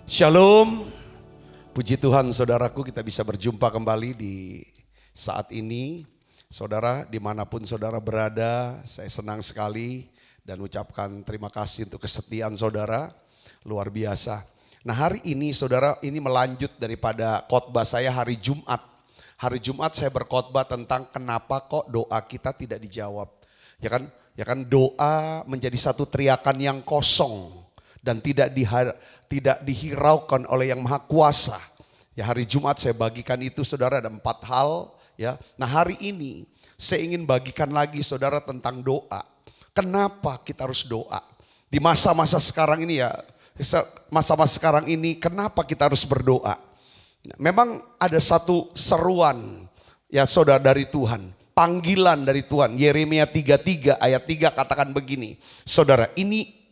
Shalom, puji Tuhan saudaraku, kita bisa berjumpa kembali di saat ini. Saudara, dimanapun saudara berada, saya senang sekali dan ucapkan terima kasih untuk kesetiaan saudara, luar biasa. Nah, hari ini saudara, ini melanjut daripada khotbah saya hari Jumat. Hari Jumat saya berkhotbah tentang kenapa kok doa kita tidak dijawab. Ya kan doa menjadi satu teriakan yang kosong dan tidak dihiraukan oleh yang maha kuasa. Ya, hari Jumat saya bagikan itu saudara, ada 4 hal ya. Nah, hari ini saya ingin bagikan lagi saudara tentang doa. Kenapa kita harus doa? Di masa-masa sekarang ini ya, masa-masa sekarang ini kenapa kita harus berdoa? Memang ada satu seruan ya saudara dari Tuhan, panggilan dari Tuhan. Yeremia 33 ayat 3 katakan begini. Saudara, ini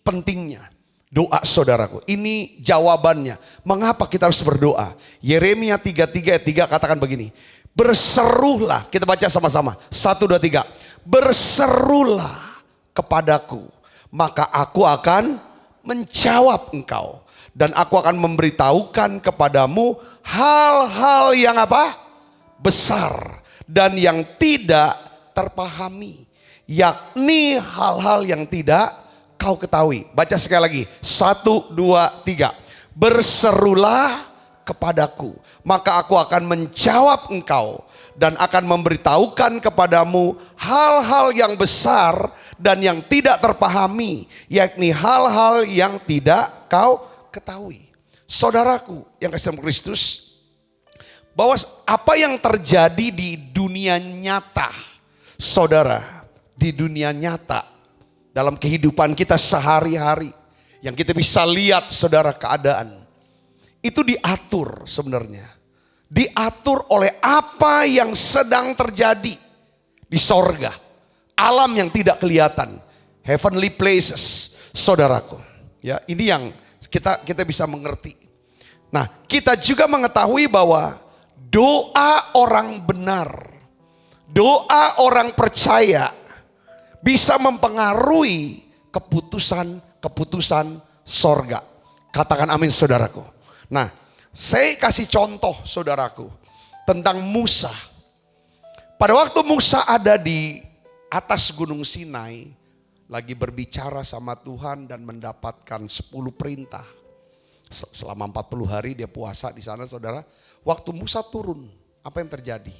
pentingnya doa saudaraku. Ini jawabannya. Mengapa kita harus berdoa? Yeremia 33 ayat 3 katakan begini. Berserulah, kita baca sama-sama. 1, 2, 3. Berserulah kepadaku, maka aku akan menjawab engkau. Dan aku akan memberitahukan kepadamu hal-hal yang apa? Besar dan yang tidak terpahami. Yakni hal-hal yang tidak kau ketahui. Baca sekali lagi. 1, 2, 3. Berserulah kepadaku, maka aku akan menjawab engkau dan akan memberitahukan kepadamu hal-hal yang besar dan yang tidak terpahami, yakni hal-hal yang tidak kau ketahui. Saudaraku yang kasih dalam Kristus, bahwa apa yang terjadi di dunia nyata, saudara, di dunia nyata, dalam kehidupan kita sehari-hari, yang kita bisa lihat saudara, keadaan itu diatur sebenarnya. Diatur oleh apa yang sedang terjadi di sorga. Alam yang tidak kelihatan. Heavenly places, saudaraku. Ya, ini yang kita bisa mengerti. Nah, kita juga mengetahui bahwa doa orang benar, doa orang percaya bisa mempengaruhi keputusan sorga. Katakan amin saudaraku. Nah, saya kasih contoh saudaraku tentang Musa. Pada waktu Musa ada di atas gunung Sinai, lagi berbicara sama Tuhan dan mendapatkan 10 perintah. Selama 40 hari dia puasa di sana saudara. Waktu Musa turun, apa yang terjadi?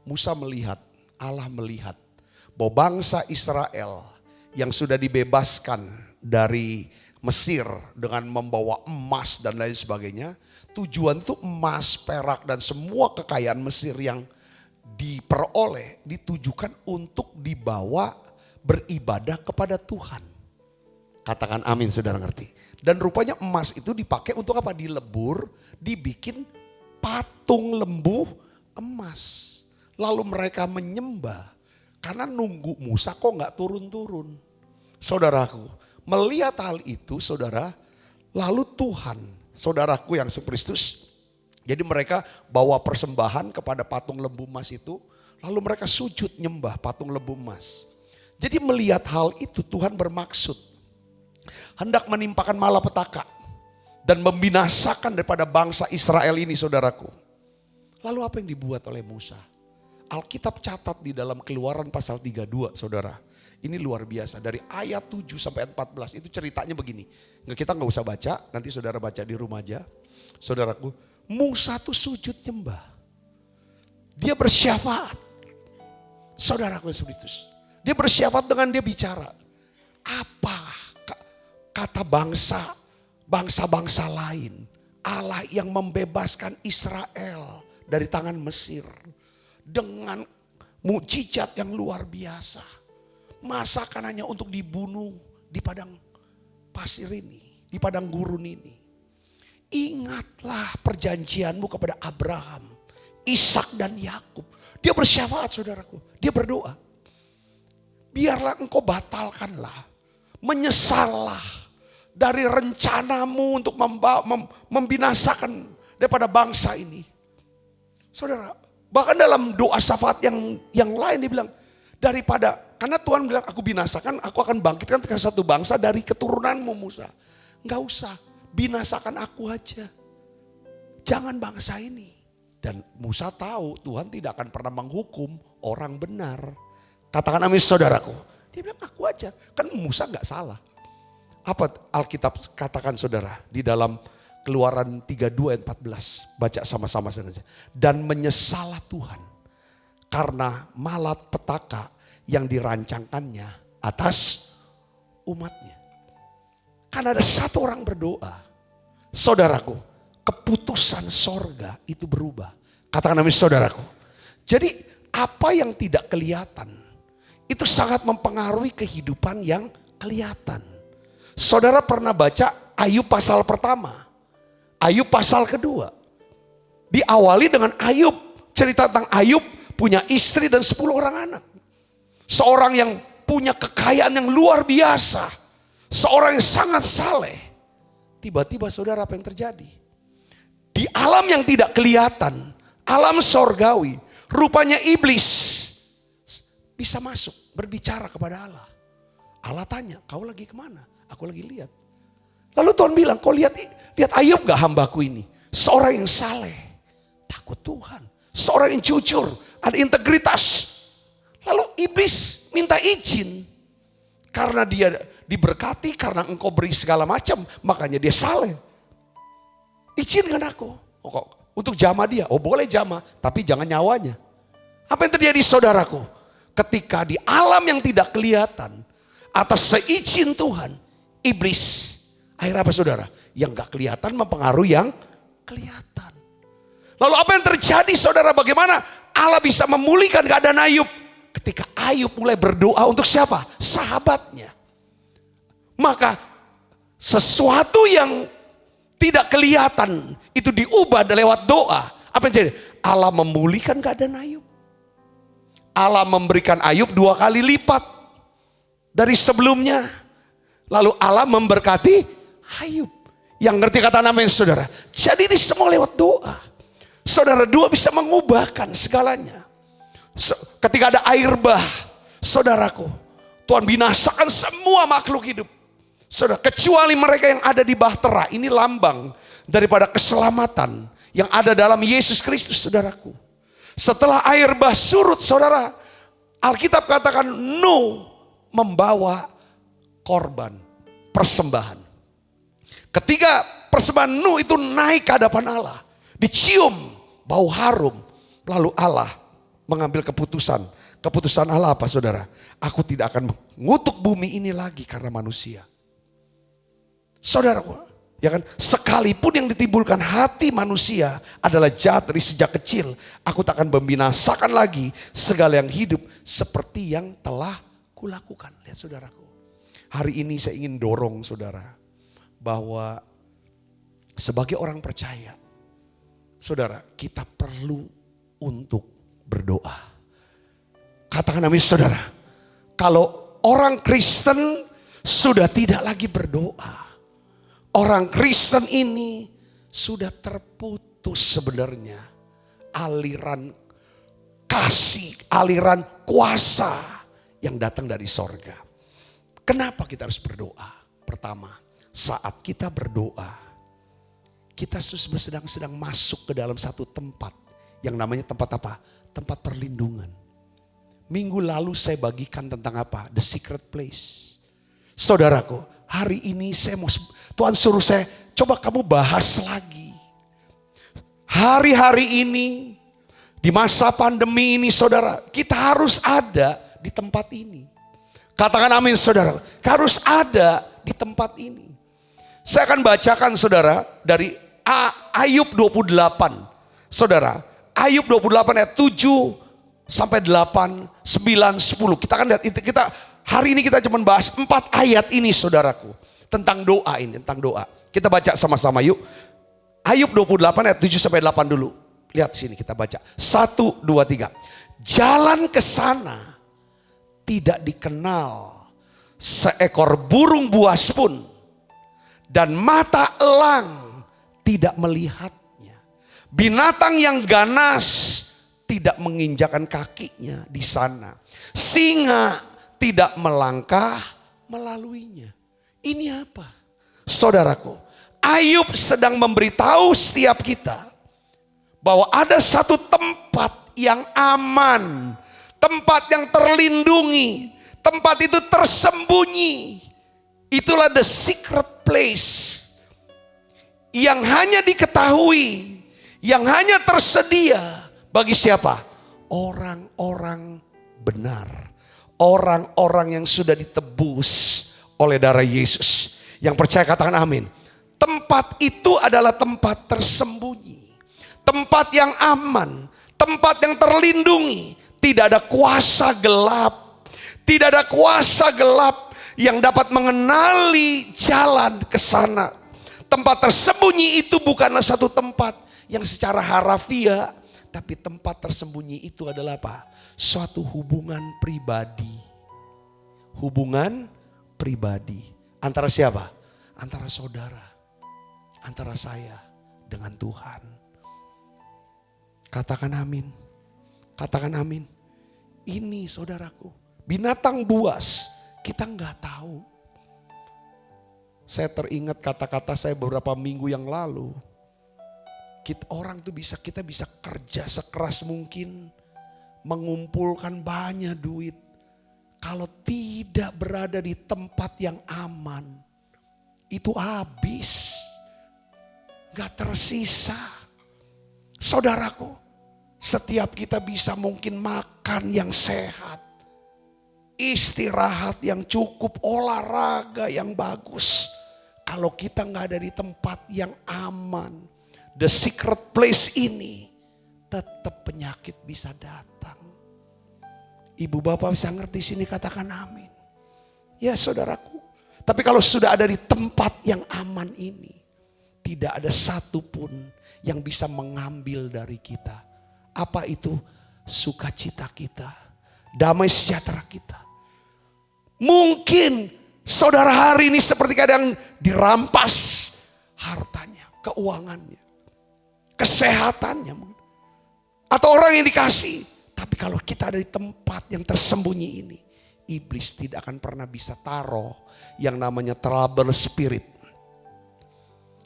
Musa melihat, Allah melihat bahwa bangsa Israel yang sudah dibebaskan dari Mesir dengan membawa emas dan lain sebagainya. Tujuan itu emas, perak dan semua kekayaan Mesir yang diperoleh ditujukan untuk dibawa beribadah kepada Tuhan. Katakan amin saudara, ngerti. Dan rupanya emas itu dipakai untuk apa? Dilebur, dibikin patung lembu emas. Lalu mereka menyembah. Karena nunggu Musa kok gak turun-turun. Saudaraku, melihat hal itu saudara, lalu Tuhan, saudaraku yang Kristus, jadi mereka bawa persembahan kepada patung lembu emas itu, lalu mereka sujud nyembah patung lembu emas. Jadi melihat hal itu Tuhan bermaksud hendak menimpakan malapetaka dan membinasakan daripada bangsa Israel ini saudaraku. Lalu apa yang dibuat oleh Musa? Alkitab catat di dalam Keluaran pasal 32 saudara. Ini luar biasa, dari ayat 7 sampai 14 itu ceritanya begini. Kita gak usah baca, nanti saudara baca di rumah aja. Saudaraku, Musa tuh sujud nyembah. Dia bersyafaat. Saudaraku Yesus Kristus. Dia bersyafaat dengan dia bicara. Apa kata bangsa-bangsa lain. Allah yang membebaskan Israel dari tangan Mesir. Dengan mukjizat yang luar biasa. Masakan hanya untuk dibunuh di padang pasir ini, di padang gurun ini. Ingatlah perjanjianmu kepada Abraham, Ishak dan Yakub. Dia bersyafaat saudaraku, dia berdoa. Biarlah engkau batalkanlah, menyesallah dari rencanamu untuk membinasakan daripada bangsa ini. Saudara, bahkan dalam doa syafaat yang lain dia bilang, karena Tuhan bilang aku binasakan, aku akan bangkitkan satu bangsa dari keturunanmu Musa. Enggak usah, binasakan aku aja. Jangan bangsa ini. Dan Musa tahu Tuhan tidak akan pernah menghukum orang benar. Katakan amin saudaraku. Dia bilang aku aja. Kan Musa gak salah. Apa Alkitab katakan saudara di dalam Keluaran 32 ayat 14. Baca sama-sama saja. Dan menyesalah Tuhan karena malapetaka yang dirancangkannya atas umatnya. Karena ada satu orang berdoa. Saudaraku, keputusan sorga itu berubah. Katakan amin saudaraku. Jadi apa yang tidak kelihatan itu sangat mempengaruhi kehidupan yang kelihatan. Saudara pernah baca Ayub pasal pertama, Ayub pasal kedua. Diawali dengan Ayub, cerita tentang Ayub punya istri dan 10 orang anak. Seorang yang punya kekayaan yang luar biasa. Seorang yang sangat saleh. Tiba-tiba saudara apa yang terjadi? Di alam yang tidak kelihatan, alam sorgawi, rupanya iblis bisa masuk berbicara kepada Allah. Allah tanya, kau lagi kemana? Aku lagi lihat. Lalu Tuhan bilang, kau lihat Ayub gak hambaku ini? Seorang yang saleh, takut Tuhan. Seorang yang jujur, ada integritas. Lalu iblis minta izin. Karena dia diberkati, karena engkau beri segala macam, makanya dia saleh. Izinkan aku. Untuk jamah dia, boleh jamah, tapi jangan nyawanya. Apa yang terjadi saudaraku? Ketika di alam yang tidak kelihatan, atas seizin Tuhan, iblis, akhirnya apa saudara? Yang gak kelihatan mempengaruhi yang kelihatan. Lalu apa yang terjadi saudara? Bagaimana Allah bisa memulihkan keadaan Ayub? Ketika Ayub mulai berdoa untuk siapa? Sahabatnya. Maka sesuatu yang tidak kelihatan itu diubah lewat doa. Apa yang terjadi? Allah memulihkan keadaan Ayub. Allah memberikan Ayub 2 kali lipat dari sebelumnya. Lalu Allah memberkati Ayub. Yang ngerti kata namanya saudara. Jadi ini semua lewat doa. Saudara, doa bisa mengubahkan segalanya. Ketika ada air bah, saudaraku, Tuhan binasakan semua makhluk hidup. Saudara, kecuali mereka yang ada di bahtera, ini lambang daripada keselamatan yang ada dalam Yesus Kristus, saudaraku. Setelah air bah surut, saudara, Alkitab katakan Nuh membawa korban, persembahan. Ketika persembahan Nuh itu naik ke hadapan Allah, dicium bau harum, lalu Allah mengambil keputusan. Keputusan Allah apa saudara? Aku tidak akan mengutuk bumi ini lagi karena manusia. Saudara, ya kan? Sekalipun yang ditimbulkan hati manusia adalah jahat dari sejak kecil, aku tak akan membinasakan lagi segala yang hidup seperti yang telah kulakukan. Lihat saudaraku, hari ini saya ingin dorong saudara, bahwa sebagai orang percaya, saudara, kita perlu untuk berdoa. Katakan amin saudara. Kalau orang Kristen sudah tidak lagi berdoa, orang Kristen ini sudah terputus sebenarnya aliran kasih, aliran kuasa yang datang dari sorga. Kenapa kita harus berdoa? Pertama, saat kita berdoa, kita sedang masuk ke dalam satu tempat yang namanya tempat apa? Tempat perlindungan. Minggu lalu saya bagikan tentang apa? The secret place. Saudaraku, hari ini Tuhan suruh saya, coba kamu bahas lagi. Hari-hari ini, di masa pandemi ini saudara, kita harus ada di tempat ini. Katakan amin saudara, harus ada di tempat ini. Saya akan bacakan saudara dari Ayub 28. Saudara, Ayub 28 ayat 7 sampai 8, 9, 10. Kita akan lihat, hari ini kita cuma bahas 4 ayat ini saudaraku. Tentang doa ini, tentang doa. Kita baca sama-sama yuk. Ayub 28 ayat 7 sampai 8 dulu. Lihat sini kita baca. 1, 2, 3. Jalan ke sana tidak dikenal seekor burung buas pun. Dan mata elang tidak melihatnya. Binatang yang ganas tidak menginjakan kakinya di sana. Singa tidak melangkah melaluinya. Ini apa? Saudaraku, Ayub sedang memberitahu setiap kita bahwa ada satu tempat yang aman, tempat yang terlindungi, tempat itu tersembunyi. Itulah the secret place yang hanya diketahui, yang hanya tersedia bagi siapa? Orang-orang benar, orang-orang yang sudah ditebus oleh darah Yesus. Yang percaya katakan amin. Tempat itu adalah tempat tersembunyi, tempat yang aman, tempat yang terlindungi. Tidak ada kuasa gelap, tidak ada kuasa gelap yang dapat mengenali jalan ke sana. Tempat tersembunyi itu bukanlah satu tempat yang secara harafiah, tapi tempat tersembunyi itu adalah apa? Suatu hubungan pribadi. Hubungan pribadi. Antara siapa? Antara saudara. Antara saya dengan Tuhan. Katakan amin. Katakan amin. Ini saudaraku, binatang buas, kita nggak tahu. Saya teringat kata-kata saya beberapa minggu yang lalu. Kita bisa kerja sekeras mungkin, mengumpulkan banyak duit. Kalau tidak berada di tempat yang aman, itu habis. Gak tersisa. Saudaraku, setiap kita bisa mungkin makan yang sehat, istirahat yang cukup, olahraga yang bagus. Kalau kita gak ada di tempat yang aman, the secret place ini, tetap penyakit bisa datang. Ibu bapak bisa ngerti sini, katakan amin. Ya saudaraku, tapi kalau sudah ada di tempat yang aman ini, tidak ada satupun yang bisa mengambil dari kita. Apa itu? Sukacita kita, damai sejahtera kita. Mungkin saudara hari ini seperti kadang dirampas hartanya, keuangannya, kesehatannya. Atau orang yang dikasih. Tapi kalau kita ada di tempat yang tersembunyi ini, iblis tidak akan pernah bisa taruh yang namanya trouble spirit.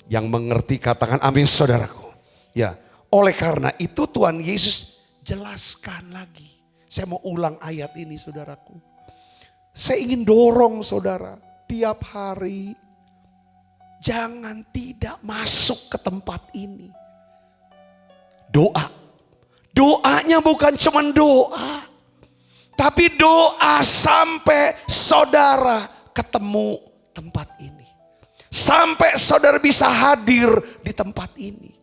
Yang mengerti katakan amin saudaraku. Ya, oleh karena itu Tuhan Yesus jelaskan lagi. Saya mau ulang ayat ini saudaraku. Saya ingin dorong saudara, tiap hari jangan tidak masuk ke tempat ini. Doa. Doanya bukan cuma doa, tapi doa sampai saudara ketemu tempat ini. Sampai saudara bisa hadir di tempat ini.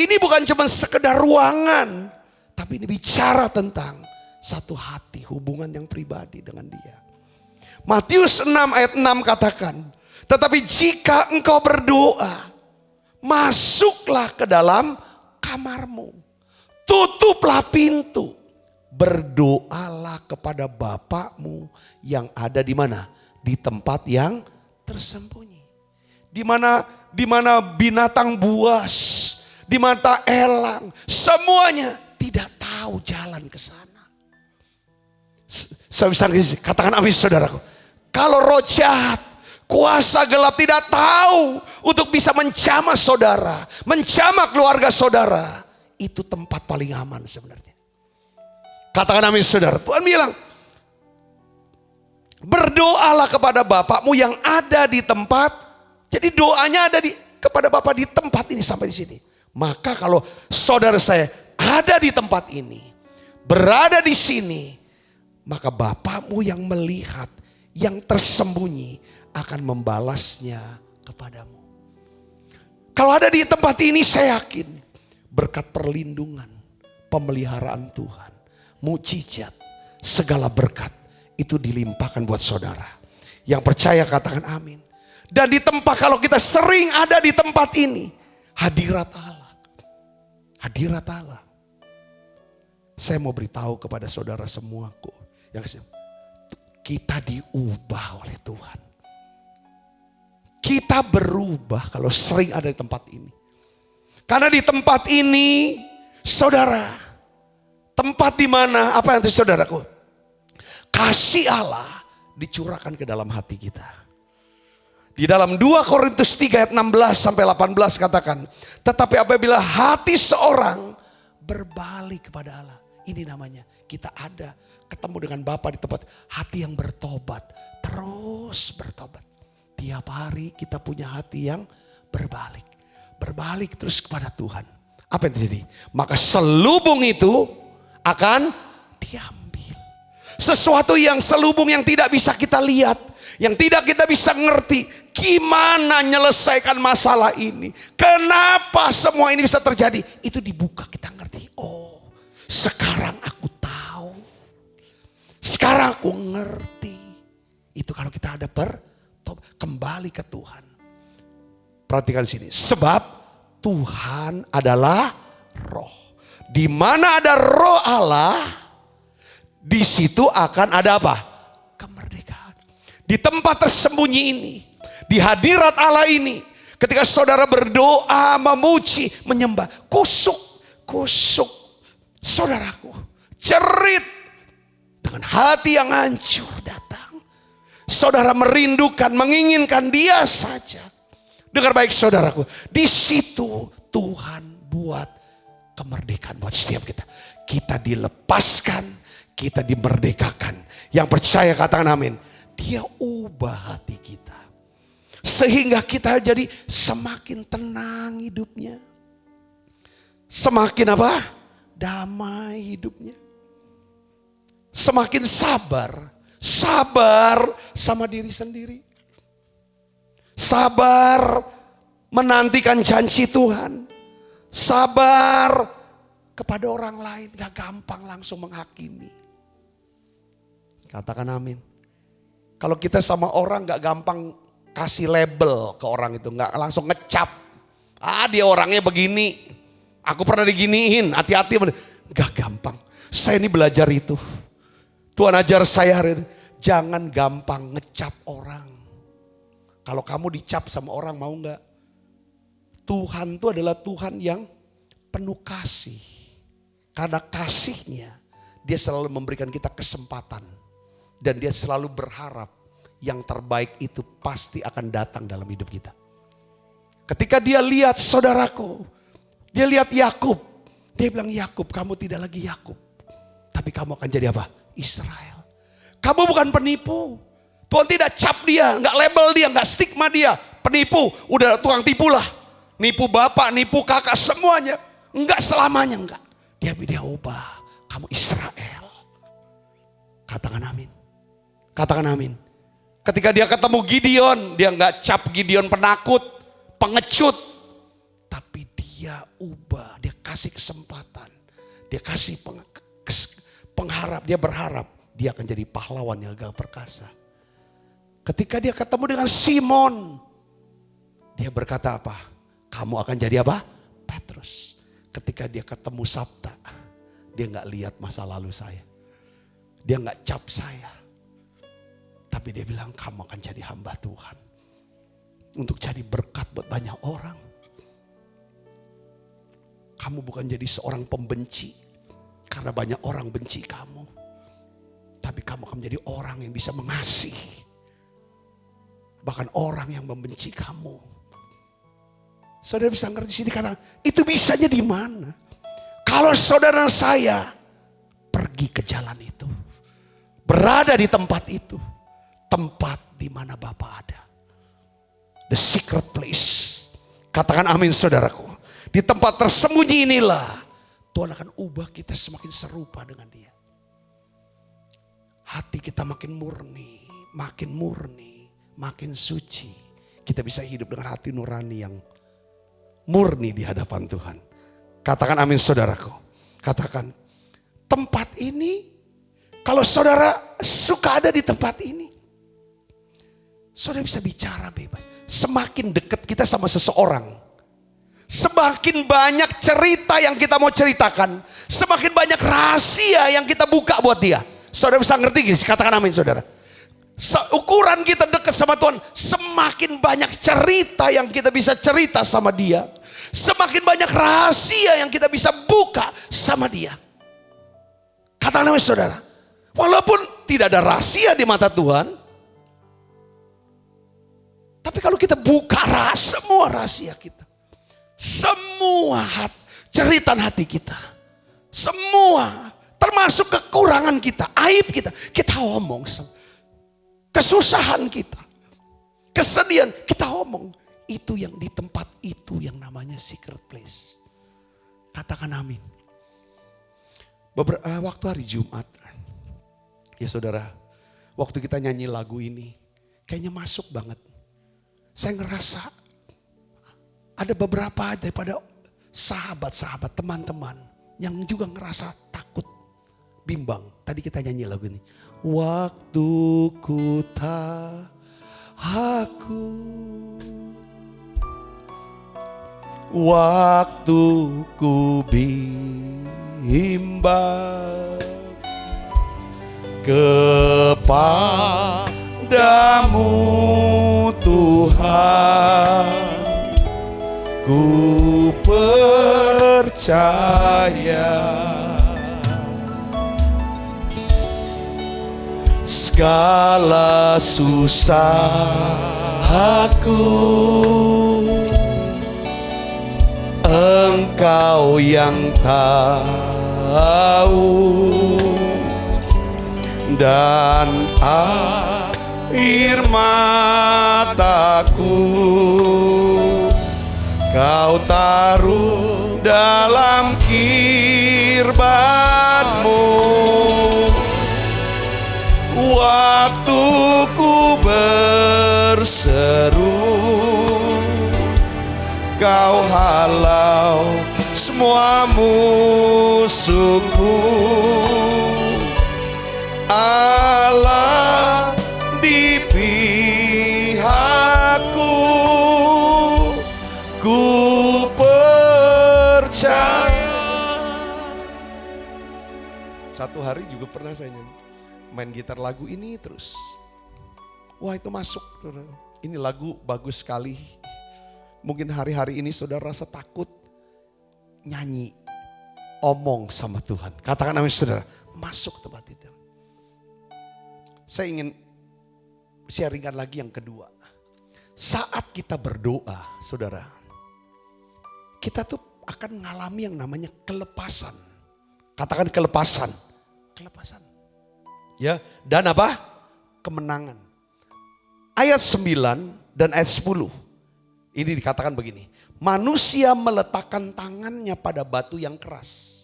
Ini bukan cuma sekedar ruangan, tapi ini bicara tentang satu hati, hubungan yang pribadi dengan dia. Matius 6 ayat 6 katakan, tetapi jika engkau berdoa, masuklah ke dalam kamarmu, tutuplah pintu, berdoalah kepada Bapakmu yang ada di mana? Di tempat yang tersembunyi. Di mana binatang buas, di mata elang, semuanya tidak tahu jalan ke sana. Saya bisa katakan amin saudaraku. Kalau roh jahat, kuasa gelap tidak tahu untuk bisa menjamah saudara, menjamah keluarga saudara, itu tempat paling aman sebenarnya. Katakan amin saudara. Tuhan bilang, berdoalah kepada Bapakmu yang ada di tempat. Jadi doanya ada kepada Bapa di tempat ini sampai di sini. Maka kalau saudara saya ada di tempat ini, berada di sini, maka Bapakmu yang melihat, yang tersembunyi akan membalasnya kepadamu. Kalau ada di tempat ini, saya yakin berkat perlindungan, pemeliharaan Tuhan, mukjizat, segala berkat itu dilimpahkan buat saudara. Yang percaya katakan amin. Dan di tempat, kalau kita sering ada di tempat ini, hadirat Allah. Hadirat Allah. Saya mau beritahu kepada saudara semuaku, yang kita diubah oleh Tuhan. Kita berubah kalau sering ada di tempat ini. Karena di tempat ini, saudara, tempat di mana apa yang terjadi saudaraku? Kasih Allah dicurahkan ke dalam hati kita. Di dalam 2 Korintus 3 ayat 16 sampai 18 katakan, tetapi apabila hati seorang berbalik kepada Allah. Ini namanya kita ada ketemu dengan Bapa di tempat hati yang bertobat. Terus bertobat. Tiap hari kita punya hati yang berbalik. Berbalik terus kepada Tuhan. Apa yang terjadi? Maka selubung itu akan diambil. Sesuatu yang selubung yang tidak bisa kita lihat. Yang tidak kita bisa ngerti. Gimana menyelesaikan masalah ini? Kenapa semua ini bisa terjadi? Itu dibuka, kita ngerti. Oh, sekarang aku tahu. Sekarang aku ngerti. Itu kalau kita ada kembali ke Tuhan. Perhatikan sini. Sebab Tuhan adalah roh. Di mana ada roh Allah, di situ akan ada apa? Kemerdekaan. Di tempat tersembunyi ini, di hadirat Allah ini, ketika saudara berdoa, memuji, menyembah, kusuk saudaraku, cerit dengan hati yang hancur datang. Saudara merindukan, menginginkan Dia saja. Dengar baik saudaraku, di situ Tuhan buat kemerdekaan buat setiap kita. Kita dilepaskan, kita dimerdekakan. Yang percaya katakan amin. Dia ubah hati kita. Sehingga kita jadi semakin tenang hidupnya. Semakin apa? Damai hidupnya. Semakin sabar. Sabar sama diri sendiri. Sabar menantikan janji Tuhan. Sabar kepada orang lain. Gak gampang langsung menghakimi. Katakan amin. Kalau kita sama orang gak gampang kasih label ke orang itu. Gak langsung ngecap. Dia orangnya begini. Aku pernah diginiin. Hati-hati. Gak gampang. Saya ini belajar itu. Tuhan ajar saya hari ini. Jangan gampang ngecap orang. Kalau kamu dicap sama orang mau gak? Tuhan itu adalah Tuhan yang penuh kasih. Karena kasihnya Dia selalu memberikan kita kesempatan. Dan Dia selalu berharap yang terbaik itu pasti akan datang dalam hidup kita. Ketika Dia lihat saudaraku, Dia lihat Yakub, Dia bilang, Yakub, kamu tidak lagi Yakub, tapi kamu akan jadi apa? Israel. Kamu bukan penipu. Tuhan tidak cap dia, nggak label dia, nggak stigma dia. Penipu, udah tukang tipu lah. Nipu bapak, nipu kakak, semuanya. Enggak selamanya, enggak. Dia ubah. Kamu Israel. Katakan amin. Katakan amin. Ketika dia ketemu Gideon, dia nggak cap Gideon penakut, pengecut. Tapi dia ubah, dia kasih kesempatan. Dia kasih pengharap, dia berharap dia akan jadi pahlawan yang agak perkasa. Ketika dia ketemu dengan Simon, dia berkata apa? Kamu akan jadi apa? Petrus. Ketika dia ketemu Sabta, dia nggak lihat masa lalu saya. Dia nggak cap saya. Tapi dia bilang kamu akan jadi hamba Tuhan. Untuk jadi berkat buat banyak orang. Kamu bukan jadi seorang pembenci. Karena banyak orang benci kamu. Tapi kamu akan menjadi orang yang bisa mengasihi. Bahkan orang yang membenci kamu. Saudara bisa ngerti sini kata, itu bisanya di mana? Kalau saudara saya pergi ke jalan itu. Berada di tempat itu. Tempat di mana Bapa ada. The secret place. Katakan amin saudaraku. Di tempat tersembunyi inilah Tuhan akan ubah kita semakin serupa dengan Dia. Hati kita makin murni, makin suci. Kita bisa hidup dengan hati nurani yang murni di hadapan Tuhan. Katakan amin saudaraku. Katakan, tempat ini, kalau saudara suka ada di tempat ini, saudara bisa bicara bebas. Semakin dekat kita sama seseorang, semakin banyak cerita yang kita mau ceritakan, semakin banyak rahasia yang kita buka buat dia. Saudara bisa ngerti gini, katakan amin saudara. Ukuran kita dekat sama Tuhan, semakin banyak cerita yang kita bisa cerita sama Dia. Semakin banyak rahasia yang kita bisa buka sama Dia. Katakan amin saudara. Walaupun tidak ada rahasia di mata Tuhan, Tapi kalau kita buka semua rahasia kita, semua cerita hati kita, semua termasuk kekurangan kita, aib kita omong. Kesusahan kita, kesedihan kita omong. Itu yang di tempat itu yang namanya secret place. Katakan amin. Waktu hari Jumat, ya saudara, waktu kita nyanyi lagu ini, kayaknya masuk banget. Saya ngerasa ada beberapa daripada sahabat-sahabat, teman-teman yang juga ngerasa takut, bimbang. Tadi kita nyanyi lagu ini. Waktu ku aku, waktu ku bimbang kepadamu Tuhan, ku percaya segala susah aku, Engkau yang tahu, dan air mataku Kau taruh dalam kirbat-Mu. Waktu ku berseru, Kau halau semua musuhku. Allah di pihakku, ku percaya. Satu hari juga pernah saya main gitar lagu ini terus. Wah, itu masuk. Ini lagu bagus sekali. Mungkin hari-hari ini saudara rasa takut nyanyi, omong sama Tuhan. Katakan amin saudara, masuk tempat itu. Saya ingin sharingkan lagi yang kedua. Saat kita berdoa, saudara, kita tuh akan mengalami yang namanya kelepasan. Katakan kelepasan. Kelepasan. Ya, dan apa? Kemenangan. Ayat 9 dan ayat 10. Ini dikatakan begini. Manusia meletakkan tangannya pada batu yang keras.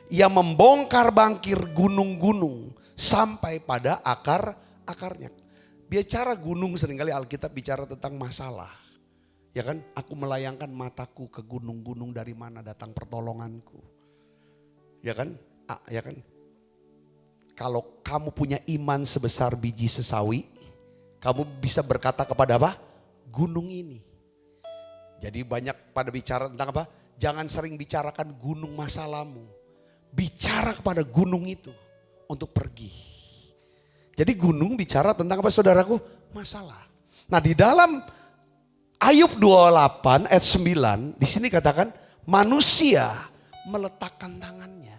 Ia membongkar bangkir gunung-gunung sampai pada akarnya. Bicara gunung seringkali Alkitab bicara tentang masalah. Ya kan? Aku melayangkan mataku ke gunung-gunung, dari mana datang pertolonganku. Ya kan? Ya kan? Kalau kamu punya iman sebesar biji sesawi, kamu bisa berkata kepada apa? Gunung ini. Jadi banyak pada bicara tentang apa? Jangan sering bicarakan gunung masalahmu. Bicara kepada gunung itu untuk pergi. Jadi gunung bicara tentang apa saudaraku? Masalah. Nah, di dalam Ayub 28 ayat 9 di sini katakan manusia meletakkan tangannya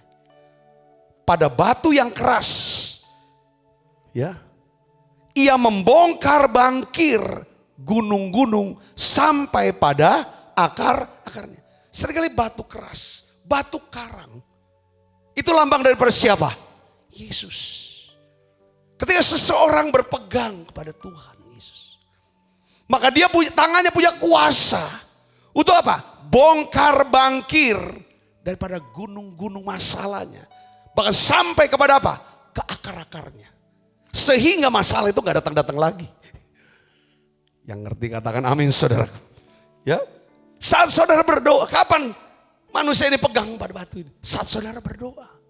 pada batu yang keras. Ya. Ia membongkar bangkir gunung-gunung sampai pada akarnya. Seringkali batu keras, batu karang. Itu lambang daripada siapa? Yesus. Ketika seseorang berpegang kepada Tuhan Yesus, maka dia tangannya punya kuasa. Untuk apa? Bongkar bangkir daripada gunung-gunung masalahnya. Bahkan sampai kepada apa? Ke akar-akarnya. Sehingga masalah itu gak datang-datang lagi. Yang ngerti katakan amin saudaraku. Ya, saat saudara berdoa, kapan manusia ini pegang pada batu ini? Saat saudara berdoa.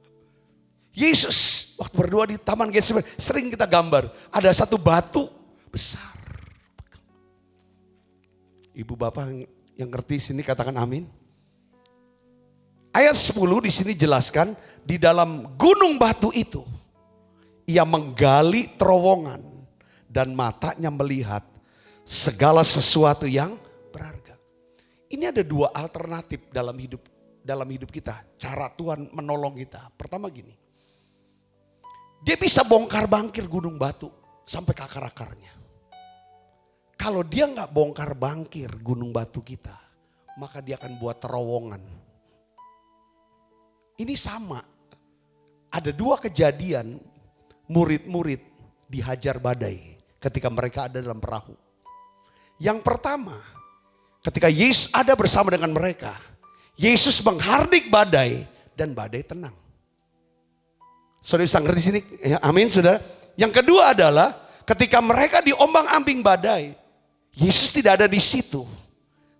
Yesus waktu berdoa di Taman Getsemani sering kita gambar. Ada satu batu besar. Ibu bapak yang ngerti sini katakan amin. Ayat 10 di sini jelaskan di dalam gunung batu itu ia menggali terowongan dan matanya melihat segala sesuatu yang berharga. Ini ada dua alternatif dalam hidup kita. Cara Tuhan menolong kita. Pertama gini. Dia bisa bongkar bangkir gunung batu sampai ke akar-akarnya. Kalau dia nggak bongkar bangkir gunung batu kita, maka dia akan buat terowongan. Ini sama. Ada dua kejadian murid-murid dihajar badai ketika mereka ada dalam perahu. Yang pertama, ketika Yesus ada bersama dengan mereka, Yesus menghardik badai dan badai tenang. Saudara bisa ngerti sini? Ya, amin saudara. Yang kedua adalah ketika mereka diombang-ambing badai, Yesus tidak ada di situ.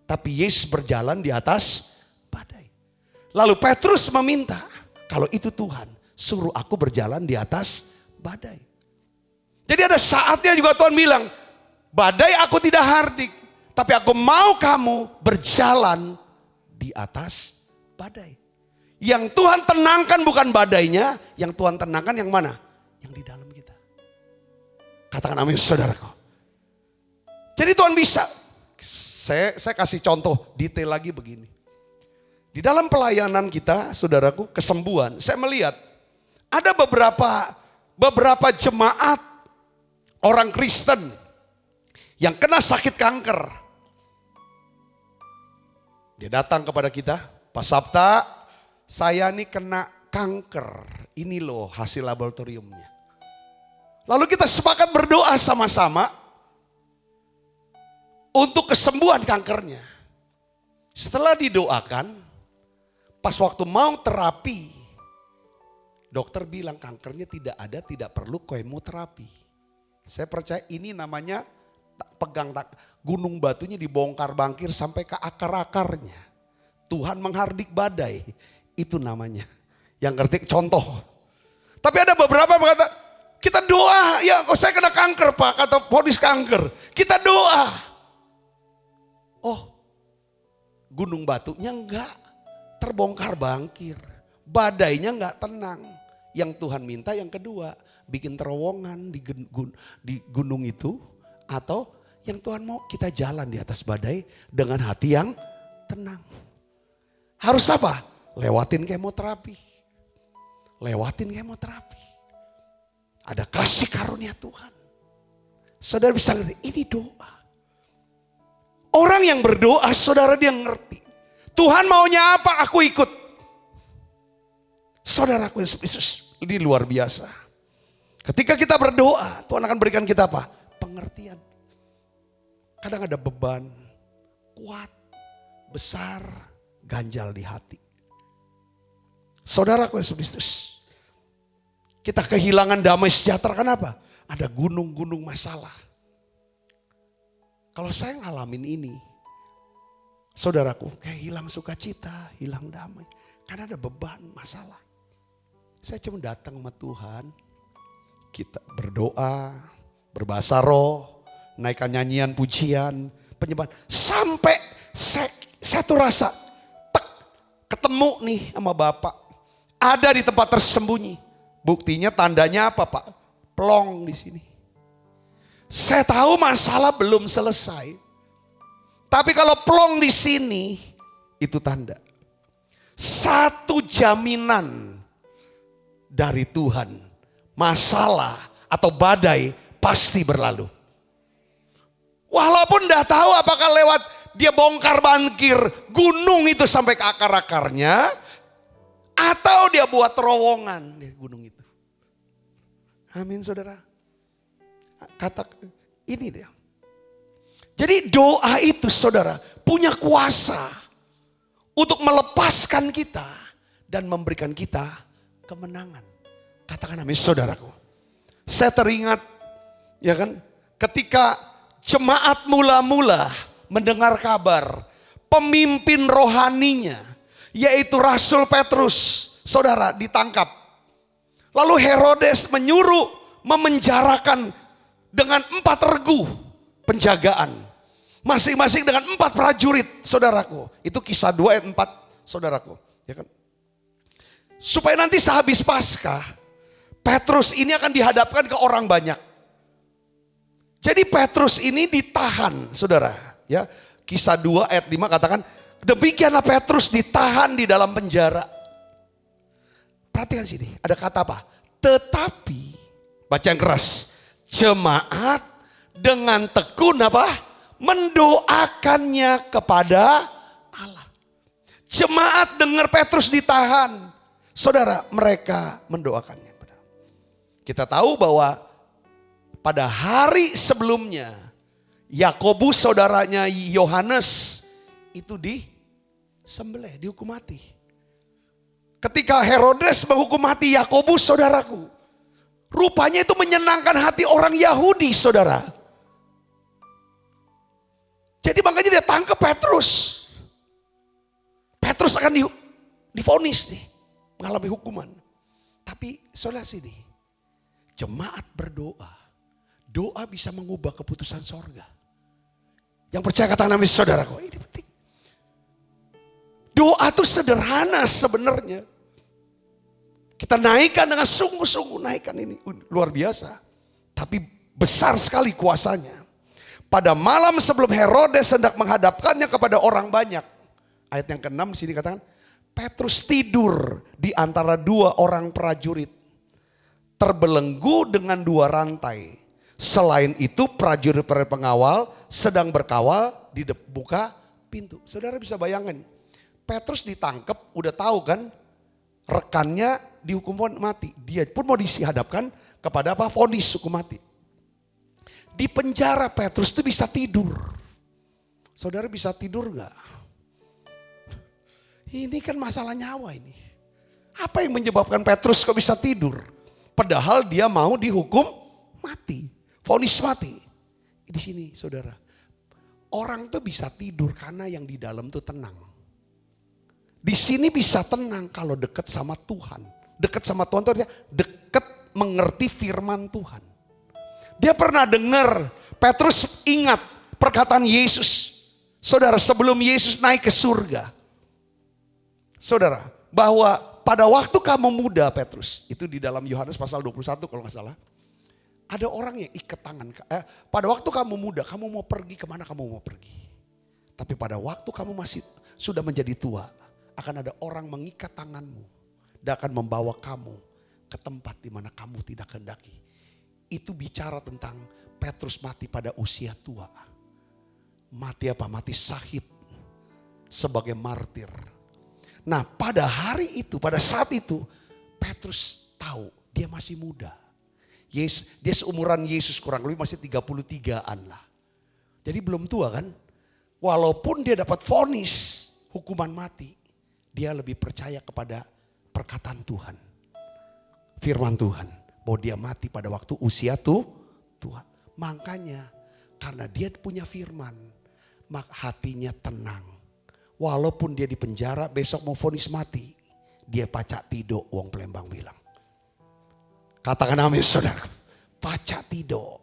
Tapi Yesus berjalan di atas badai. Lalu Petrus meminta, kalau itu Tuhan, suruh aku berjalan di atas badai. Jadi ada saatnya juga Tuhan bilang, badai aku tidak hardik, tapi aku mau kamu berjalan di atas badai. Yang Tuhan tenangkan bukan badainya, yang Tuhan tenangkan yang mana? Yang di dalam kita. Katakan amin saudaraku. Jadi Tuhan bisa. Saya kasih contoh detail lagi begini. Di dalam pelayanan kita, saudaraku, kesembuhan, saya melihat ada beberapa jemaat orang Kristen yang kena sakit kanker. Dia datang kepada kita, Pak Sabta, saya nih kena kanker. Ini loh hasil laboratoriumnya. Lalu kita sepakat berdoa sama-sama untuk kesembuhan kankernya. Setelah didoakan, pas waktu mau terapi, dokter bilang kankernya tidak ada, tidak perlu kemoterapi. Saya percaya ini namanya pegang gunung batunya dibongkar bangkir sampai ke akar-akarnya. Tuhan menghardik badai, itu namanya. Yang ngerti contoh. Tapi ada beberapa yang berkata, kita doa, ya kok saya kena kanker Pak, kata vonis kanker. Kita doa. Oh, gunung batunya enggak terbongkar bangkir. Badainya enggak tenang. Yang Tuhan minta yang kedua, bikin terowongan di gunung itu. Atau yang Tuhan mau kita jalan di atas badai dengan hati yang tenang. Harus apa? Lewatin kemoterapi. Lewatin kemoterapi. Ada kasih karunia Tuhan. Saudara bisa ngerti, ini doa. Orang yang berdoa, saudara dia ngerti. Tuhan maunya apa, aku ikut. Saudaraku Yesus Kristus, ini luar biasa. Ketika kita berdoa, Tuhan akan berikan kita apa? Pengertian. Kadang ada beban, kuat, besar, ganjal di hati. Saudaraku Yesus Kristus, kita kehilangan damai sejahtera, kenapa? Ada gunung-gunung masalah. Kalau saya ngalamin ini, saudaraku, kayak hilang sukacita, hilang damai. Karena ada beban, masalah. Saya cuma datang sama Tuhan, kita berdoa, berbahasa roh, naikkan nyanyian, pujian, penyembahan. Sampai saya tuh rasa, ketemu nih sama Bapak. Ada di tempat tersembunyi. Buktinya tandanya apa Pak? Plong di sini. Saya tahu masalah belum selesai. Tapi kalau plong di sini, itu tanda. Satu jaminan dari Tuhan. Masalah atau badai pasti berlalu. Walaupun tidak tahu apakah lewat dia bongkar bangkir gunung itu sampai ke akar-akarnya. Atau dia buat terowongan di gunung itu. Amin saudara. Kata ini dia. Jadi doa itu saudara punya kuasa untuk melepaskan kita dan memberikan kita kemenangan. Katakan amin saudaraku. Saya teringat ya kan ketika jemaat mula-mula mendengar kabar pemimpin rohaninya yaitu Rasul Petrus saudara ditangkap. Lalu Herodes menyuruh memenjarakan dengan 4 regu penjagaan. Masing-masing dengan 4 prajurit saudaraku. Itu Kisah 2 ayat 4 saudaraku. Ya kan? Supaya nanti sehabis Paskah, Petrus ini akan dihadapkan ke orang banyak. Jadi Petrus ini ditahan saudara. Ya, Kisah 2 ayat 5 katakan, demikianlah Petrus ditahan di dalam penjara. Perhatikan sini, ada kata apa? Tetapi, baca yang keras. Jemaat dengan tekun apa? mendoakannya kepada Allah. Jemaat dengar Petrus ditahan. Saudara, mereka mendoakannya. Kita tahu bahwa pada hari sebelumnya Yakobus saudaranya Yohanes itu disembelih, dihukum mati. Ketika Herodes menghukum mati Yakobus, saudaraku, rupanya itu menyenangkan hati orang Yahudi, saudara. Jadi makanya dia tangkap Petrus. Petrus akan divonis nih, mengalami hukuman. Tapi saudara sini, jemaat berdoa. Doa bisa mengubah keputusan sorga. Yang percaya katakan amin saudaraku. Ini penting. Doa itu sederhana sebenarnya. Kita naikkan dengan sungguh-sungguh, naikkan ini. Luar biasa. Tapi besar sekali kuasanya. Pada malam sebelum Herodes hendak menghadapkannya kepada orang banyak. Ayat yang ke-6 di sini katakan, Petrus tidur di antara dua orang prajurit. Terbelenggu dengan dua rantai. Selain itu prajurit pengawal sedang berkawal di buka pintu. Saudara bisa bayangin, Petrus ditangkap, udah tahu kan rekannya dihukum mati. Dia pun mau dihadapkan kepada apa? Vonis hukum mati. Di penjara Petrus itu bisa tidur. Saudara bisa tidur gak? Ini kan masalah nyawa ini. Apa yang menyebabkan Petrus kok bisa tidur? Padahal dia mau dihukum mati. Vonis mati. Di sini saudara. Orang tuh bisa tidur karena yang di dalam tuh tenang. Di sini bisa tenang kalau dekat sama Tuhan. Dekat sama Tuhan itu dekat mengerti firman Tuhan. Dia pernah dengar, Petrus ingat perkataan Yesus. Saudara, sebelum Yesus naik ke surga. Saudara, bahwa pada waktu kamu muda Petrus, itu di dalam Yohanes pasal 21 kalau gak salah. Ada orang yang ikat tangan. Pada waktu kamu muda, kamu mau pergi kemana kamu mau pergi. Tapi pada waktu kamu masih sudah menjadi tua, akan ada orang mengikat tanganmu. Dan akan membawa kamu ke tempat di mana kamu tidak kehendaki. Itu bicara tentang Petrus mati pada usia tua. Mati apa? Mati syahid sebagai martir. Nah pada hari itu, pada saat itu, Petrus tahu dia masih muda. Dia seumuran Yesus kurang lebih masih 33-an lah. Jadi belum tua kan. Walaupun dia dapat vonis hukuman mati. Dia lebih percaya kepada perkataan Tuhan. Firman Tuhan. Bahwa dia mati pada waktu usia tua. Makanya karena dia punya firman. Maka hatinya tenang. Walaupun dia di penjara besok mau vonis mati. Dia pacak tidur, wong Palembang bilang. Katakan amin saudara. Pacak tidur.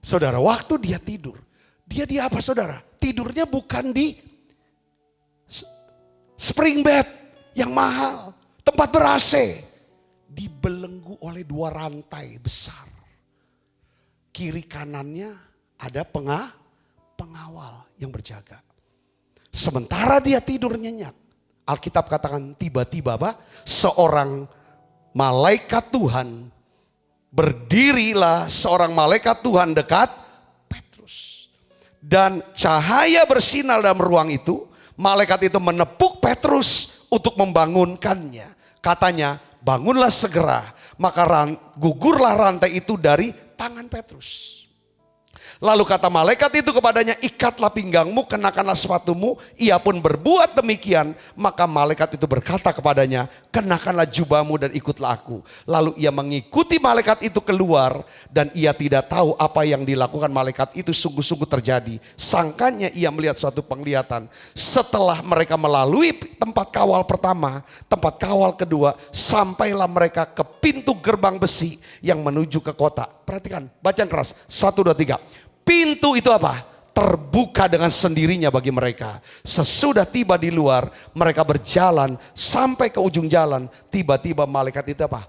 Saudara, waktu dia tidur. Dia di apa saudara? Tidurnya bukan di spring bed yang mahal. Tempat ber-AC. Dibelenggu oleh dua rantai besar. Kiri kanannya ada pengawal yang berjaga. Sementara dia tidur nyenyak. Alkitab katakan tiba-tiba apa? Seorang malaikat Tuhan, berdirilah seorang malaikat Tuhan dekat Petrus. Dan cahaya bersinar dalam ruang itu, malaikat itu menepuk Petrus untuk membangunkannya. Katanya, bangunlah segera, maka gugurlah rantai itu dari tangan Petrus. Lalu kata malaikat itu kepadanya, ikatlah pinggangmu, kenakanlah sepatumu. Ia pun berbuat demikian. Maka malaikat itu berkata kepadanya, kenakanlah jubahmu dan ikutlah aku. Lalu ia mengikuti malaikat itu keluar. Dan ia tidak tahu apa yang dilakukan malaikat itu sungguh-sungguh terjadi. Sangkanya ia melihat suatu penglihatan. Setelah mereka melalui tempat kawal pertama, tempat kawal kedua, sampailah mereka ke pintu gerbang besi yang menuju ke kota. Perhatikan, bacaan keras. 1, 2, 3. Pintu itu apa? Terbuka dengan sendirinya bagi mereka. Sesudah tiba di luar, mereka berjalan sampai ke ujung jalan. Tiba-tiba malaikat itu apa?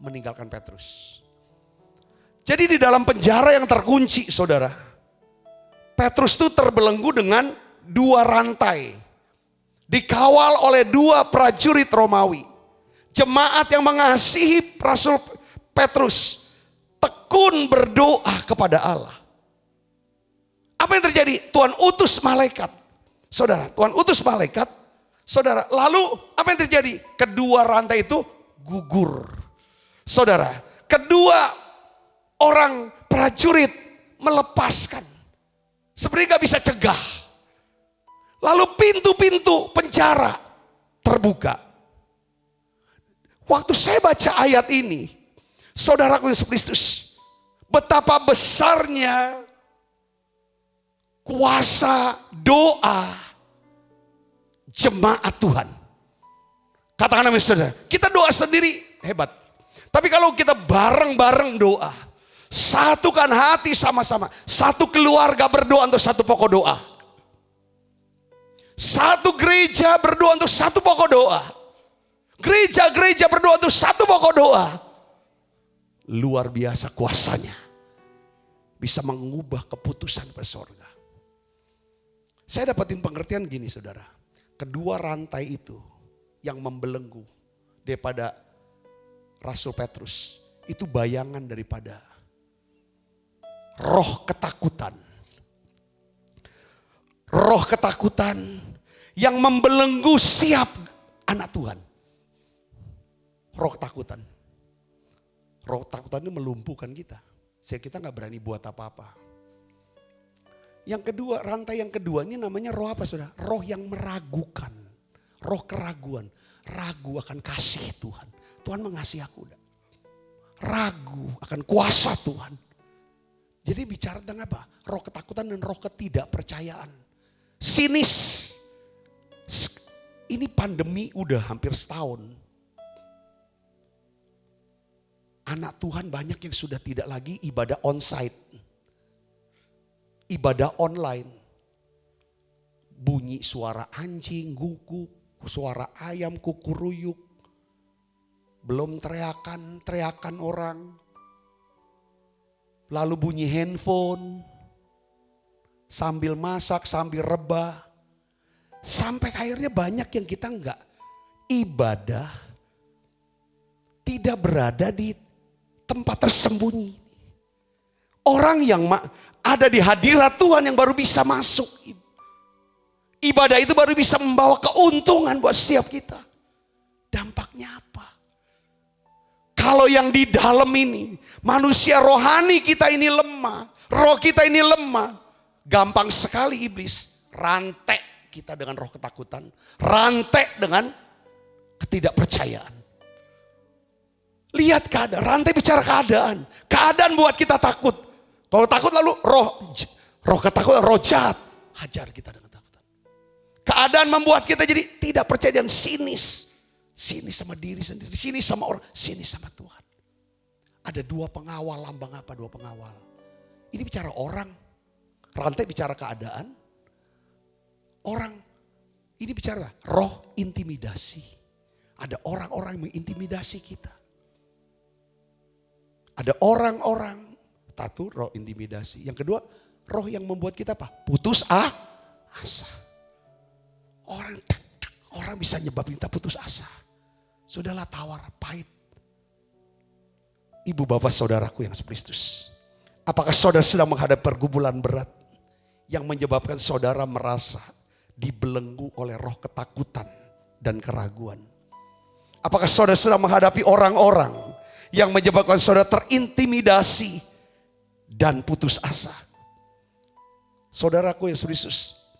Meninggalkan Petrus. Jadi di dalam penjara yang terkunci saudara. Petrus itu terbelenggu dengan dua rantai. Dikawal oleh dua prajurit Romawi. Jemaat yang mengasihi Rasul Petrus tekun berdoa kepada Allah. apa yang terjadi? Tuhan utus malaikat. Saudara, Tuhan utus malaikat. Saudara, lalu apa yang terjadi? Kedua rantai itu gugur. Saudara, kedua orang prajurit melepaskan. Sebenarnya gak bisa cegah. Lalu pintu-pintu penjara terbuka. Waktu saya baca ayat ini, saudaraku Yesus Kristus, betapa besarnya kuasa doa jemaat Tuhan. Katakan amin saudara, kita doa sendiri hebat. Tapi kalau kita bareng-bareng doa, satukan hati sama-sama, satu keluarga berdoa untuk satu pokok doa. Satu gereja berdoa untuk satu pokok doa. Gereja-gereja berdoa untuk satu pokok doa. Luar biasa kuasanya. Bisa mengubah keputusan ke surga. Saya dapatin pengertian gini saudara. Kedua rantai itu yang membelenggu daripada Rasul Petrus. Itu bayangan daripada roh ketakutan. Roh ketakutan yang membelenggu siap anak Tuhan. Roh ketakutan. Roh ketakutan ini melumpuhkan kita. Sehingga kita gak berani buat apa-apa. Yang kedua, rantai yang kedua ini namanya roh apa saudara? Roh yang meragukan. Roh keraguan. Ragu akan kasih Tuhan. Tuhan mengasihi aku. Ragu akan kuasa Tuhan. Jadi bicara tentang apa? Roh ketakutan dan roh ketidakpercayaan. Sinis. Ini pandemi udah hampir setahun. Anak Tuhan banyak yang sudah tidak lagi ibadah onsite. Ibadah online. Bunyi suara anjing, guguk, suara ayam, kukuruyuk. Belum teriakan orang. Lalu bunyi handphone. Sambil masak, sambil rebah. Sampai akhirnya banyak yang kita enggak ibadah. Tidak berada di tempat tersembunyi. Orang yang ada di hadirat Tuhan yang baru bisa masuk. Ibadah itu baru bisa membawa keuntungan buat setiap kita. Dampaknya apa? Kalau yang di dalam ini, manusia rohani kita ini lemah. Roh kita ini lemah. Gampang sekali iblis rantai kita dengan roh ketakutan. Rantai dengan ketidakpercayaan. Lihat keadaan, rantai bicara keadaan. Keadaan buat kita takut. Kalau takut lalu roh ketakutan, roh jahat. Hajar kita dengan takutan. Keadaan membuat kita jadi tidak percaya dan sinis. Sinis sama diri sendiri, sinis sama orang, sinis sama Tuhan. Ada dua pengawal, lambang apa dua pengawal? Ini bicara orang. Rantai bicara keadaan. Orang, ini bicara roh intimidasi. Ada orang-orang yang mengintimidasi kita. Ada orang-orang, satu roh intimidasi. Yang kedua, roh yang membuat kita apa? Putus asa. Orang bisa nyebabin kita putus asa. Sudahlah tawar, pahit. Ibu bapak saudaraku yang Kristus. Apakah saudara sedang menghadapi pergumulan berat yang menyebabkan saudara merasa dibelenggu oleh roh ketakutan dan keraguan? Apakah saudara sedang menghadapi orang-orang yang menyebabkan saudara terintimidasi dan putus asa? Saudaraku yang Kristus,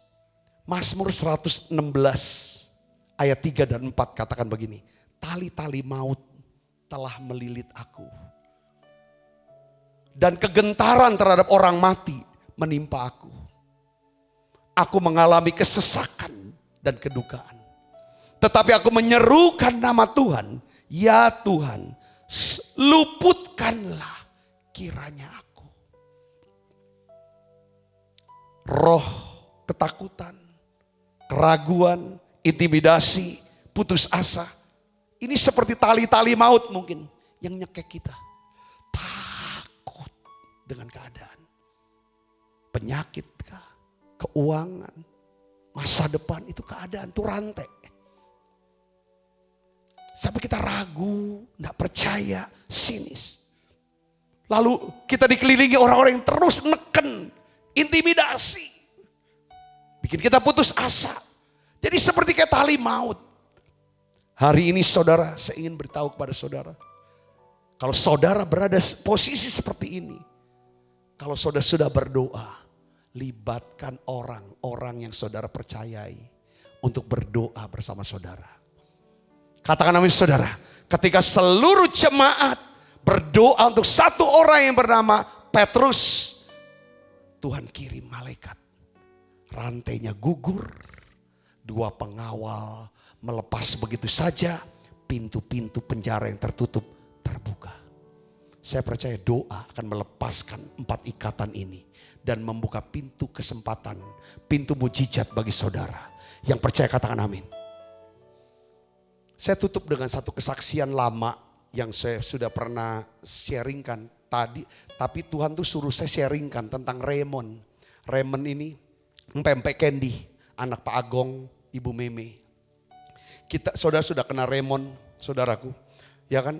Mazmur 116 ayat 3 dan 4 katakan begini. Tali-tali maut telah melilit aku. Dan kegentaran terhadap orang mati menimpa aku. Aku mengalami kesesakan dan kedukaan. Tetapi aku menyerukan nama Tuhan. Ya Tuhan, luputkanlah kiranya aku. Roh ketakutan, keraguan, intimidasi, putus asa. Ini seperti tali-tali maut mungkin yang nyekek kita. Takut dengan keadaan. Penyakit kah? Keuangan, masa depan itu keadaan, itu rantai. Sampai kita ragu, gak percaya, sinis. Lalu kita dikelilingi orang-orang yang terus neken intimidasi. Bikin kita putus asa. Jadi seperti kayak tali maut. Hari ini saudara, saya ingin beritahu kepada saudara. Kalau saudara berada posisi seperti ini. Kalau saudara sudah berdoa, libatkan orang-orang yang saudara percayai untuk berdoa bersama saudara. Katakan amin saudara. Ketika seluruh jemaat berdoa untuk satu orang yang bernama Petrus, Tuhan kirim malaikat. Rantainya gugur, 2 pengawal melepas begitu saja, pintu-pintu penjara yang tertutup terbuka. Saya percaya doa akan melepaskan 4 ikatan ini dan membuka pintu kesempatan, pintu mujizat bagi saudara. Yang percaya katakan amin. Saya tutup dengan satu kesaksian lama yang saya sudah pernah sharingkan tadi, tapi Tuhan tuh suruh saya sharingkan tentang Raymond. Raymond ini empempek Candy, anak Pak Agong, Ibu Meme. Kita saudara sudah kenal Raymond, saudaraku, ya kan?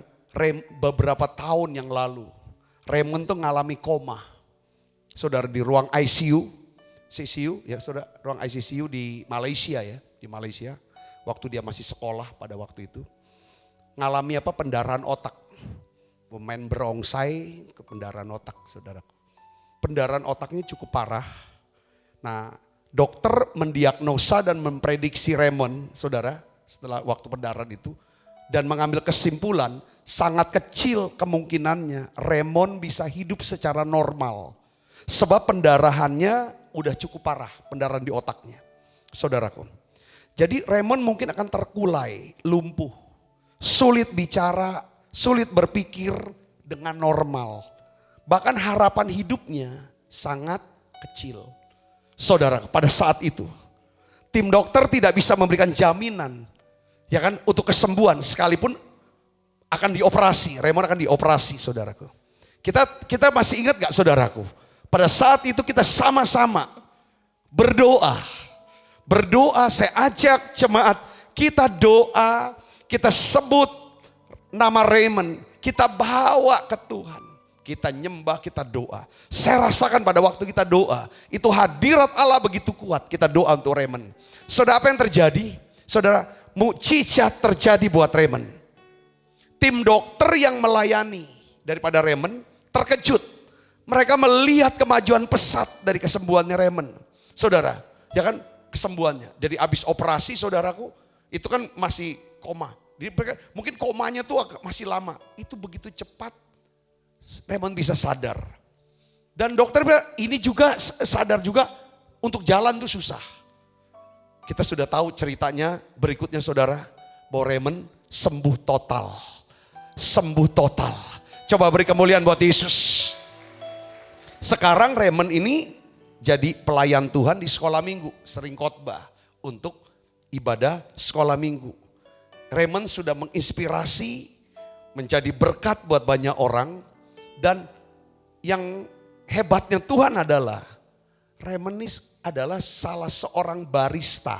Beberapa tahun yang lalu, Raymond tuh ngalami koma. Saudara di ruang ICU, CCU ya saudara, ruang ICU di Malaysia ya, di Malaysia. Waktu dia masih sekolah pada waktu itu. Ngalami apa? Pendarahan otak. Pemain berongsai ke pendarahan otak, saudaraku. Pendarahan otaknya cukup parah. Nah, dokter mendiagnosa dan memprediksi Raymond, saudara, setelah waktu pendarahan itu. Dan mengambil kesimpulan, sangat kecil kemungkinannya Raymond bisa hidup secara normal. Sebab pendarahannya udah cukup parah, pendarahan di otaknya. Saudaraku. Jadi Raymond mungkin akan terkulai, lumpuh. Sulit bicara, sulit berpikir dengan normal. Bahkan harapan hidupnya sangat kecil. Saudara, pada saat itu tim dokter tidak bisa memberikan jaminan ya kan untuk kesembuhan sekalipun akan dioperasi. Raymond akan dioperasi, saudaraku. Kita masih ingat gak saudaraku? Pada saat itu kita sama-sama berdoa. Berdoa, saya ajak jemaat, kita doa, kita sebut nama Raymond, kita bawa ke Tuhan. Kita nyembah, kita doa. Saya rasakan pada waktu kita doa, itu hadirat Allah begitu kuat. Kita doa untuk Raymond. Saudara, apa yang terjadi? Saudara, mukjizat terjadi buat Raymond. Tim dokter yang melayani daripada Raymond terkejut. Mereka melihat kemajuan pesat dari kesembuhannya Raymond. Saudara, ya kan kesembuhannya. Jadi habis operasi saudaraku, itu kan masih koma. Mungkin komanya tuh masih lama. Itu begitu cepat Raymond bisa sadar. Dan dokter bilang ini juga sadar juga untuk jalan tuh susah. Kita sudah tahu ceritanya berikutnya saudara. Bahwa Raymond sembuh total. Sembuh total. Coba beri kemuliaan buat Yesus. Sekarang Raymond ini jadi pelayan Tuhan di sekolah minggu. Sering khotbah untuk ibadah sekolah minggu. Raymond sudah menginspirasi menjadi berkat buat banyak orang. Dan yang hebatnya Tuhan adalah Raymond ini adalah salah seorang barista.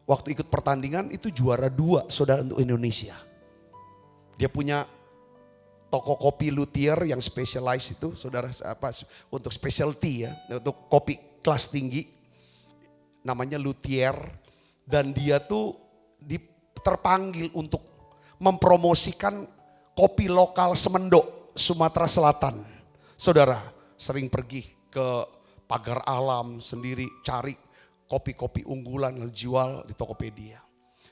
Waktu ikut pertandingan itu juara 2 saudara untuk Indonesia. Dia punya toko kopi luthier yang specialized itu saudara apa untuk specialty ya, untuk kopi kelas tinggi. Namanya luthier dan dia tuh terpanggil untuk mempromosikan kopi lokal Semendok, Sumatera Selatan. Saudara sering pergi ke Pagar Alam sendiri cari kopi-kopi unggulan yang jual di Tokopedia.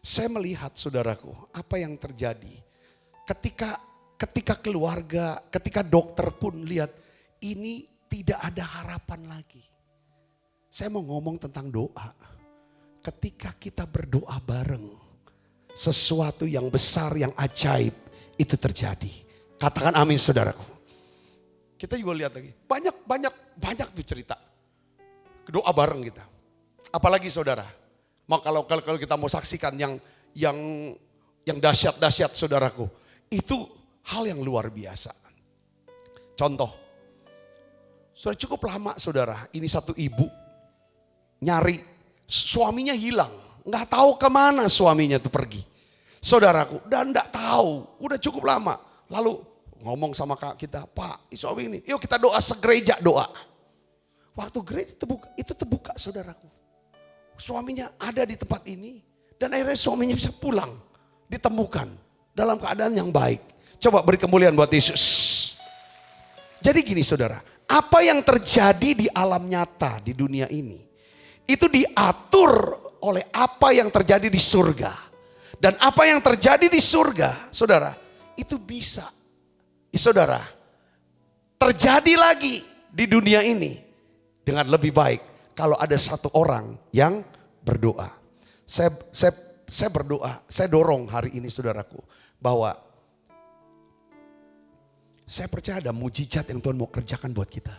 Saya melihat saudaraku apa yang terjadi ketika keluarga, ketika dokter pun lihat ini tidak ada harapan lagi. Saya mau ngomong tentang doa. Ketika kita berdoa bareng, sesuatu yang besar, yang ajaib itu terjadi. Katakan amin saudaraku. Kita juga lihat lagi. Banyak tuh cerita. Doa bareng kita. Apalagi saudara. Kalau kita mau saksikan yang dahsyat-dahsyat saudaraku. Itu hal yang luar biasa. Contoh. Sudah cukup lama saudara. Ini satu ibu nyari suaminya hilang. Nggak tahu kemana suaminya tuh pergi. Saudaraku. Dan nggak tahu. Udah cukup lama. Lalu ngomong sama kita, Pak, suami ini, yuk kita doa segereja doa. Waktu gereja itu terbuka saudaraku. Suaminya ada di tempat ini. Dan akhirnya suaminya bisa pulang. Ditemukan dalam keadaan yang baik. Coba beri kemuliaan buat Yesus. Jadi gini saudara. Apa yang terjadi di alam nyata di dunia ini. Itu diatur oleh apa yang terjadi di surga. Dan apa yang terjadi di surga saudara. Itu bisa. Saudara. Terjadi lagi di dunia ini. Dengan lebih baik kalau ada satu orang yang berdoa. Saya berdoa, saya dorong hari ini saudaraku. Bahwa saya percaya ada mujizat yang Tuhan mau kerjakan buat kita.